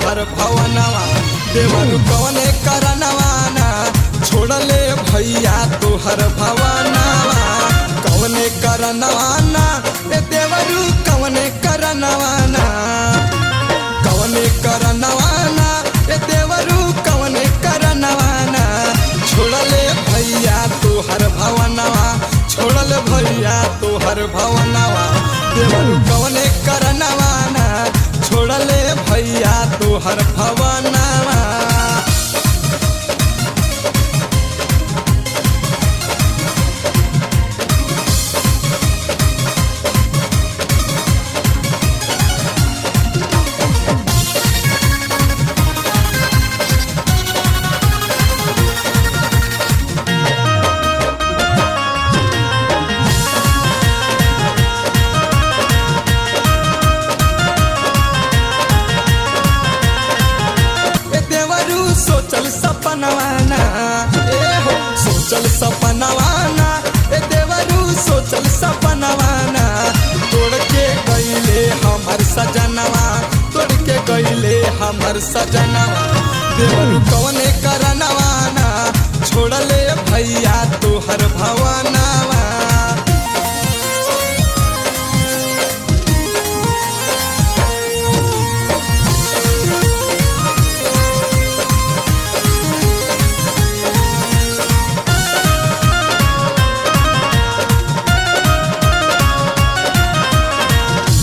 तोहर भवनवा देवरू कवने करनवाना छोड़ले भैया तोहर भवनवा कवने करनवाना ए देवरू कवने करनवाना कवने करनवाना ए देवरू कवने करनवाना छोड़ले भैया तोहर भवनवा छोड़ले भैया तोहर भवनवा देवरू कवने करनवाना छोड़ले भैया तोहर भवनवा। सोचल सपनवाना ए हो सोचल सपनवाना ए देवरू सोचल सपनवाना तोड़ के गईले हमर सजनवा तोड़ के गईले हमर सजनवा देवरू कवने करनवाना छोड़ले भैया तोहर भवनवा।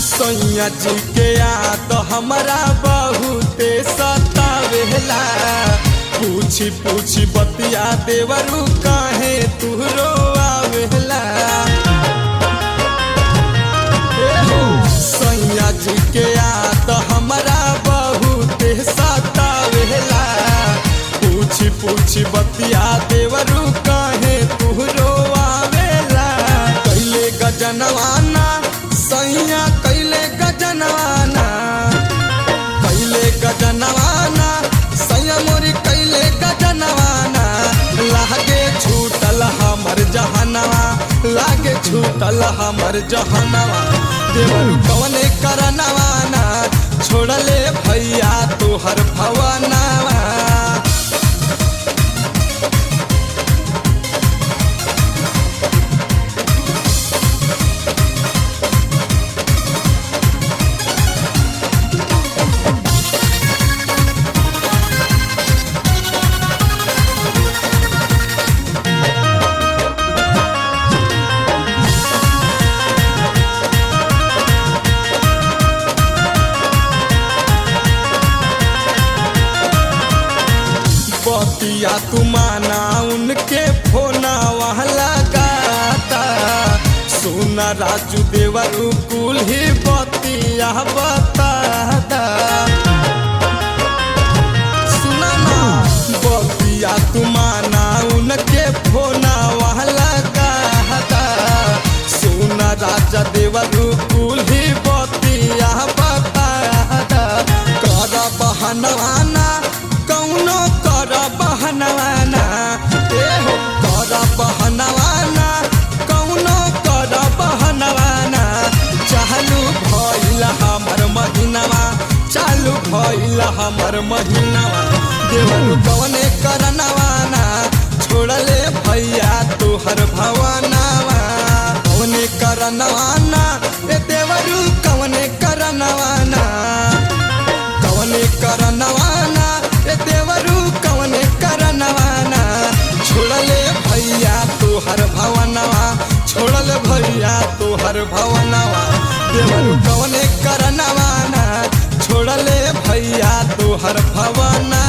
सैया जी के याद हमरा बहुते सतावेला पूछी पूछी बतिया देवरू काहे तू रोआवेला सैया जी के याद हमरा बहुते सतावेला पूछी पूछी बतिया देवरू काहे तू रोआवेला कैले गजनवाना सैया कैले गजनवाना कैले गजनवाना सैया मोरी कैले गजनवाना लागे छूटल हमर जहनवा लागे छूटल हमर जहनवा देवरू कवने करनवाना छोड़ले भैया तोहर भवनवा। बतिया तू माना उनके फोना वहाँ लगाता सोना राजू देवरू कुल ही बतिया बताता सुना ना बतिया तू माना उनके फोना वहाँ लगाता सोना राजा देवरू कुल ही बतिया बताता कर बहनवाना कौनो कर बहनवाना ए हो कर बहनवाना कौनो कर बहनवाना चालू भइल हमर महीनावा चालू भइल हमर महीनावा देवरू कवने करनवाना छोड़ले भैया तोहर भवनवा कवने करनवाना ए देवरू कवने करनवाना कवने करनवाना ए देवरू कवने करनवाना छोड़ले भैया तोहर भवनवा छोड़ले भैया तोहर भवनवा देवरू कवने करनवाना छोड़ले भैया तोहर भवनवा।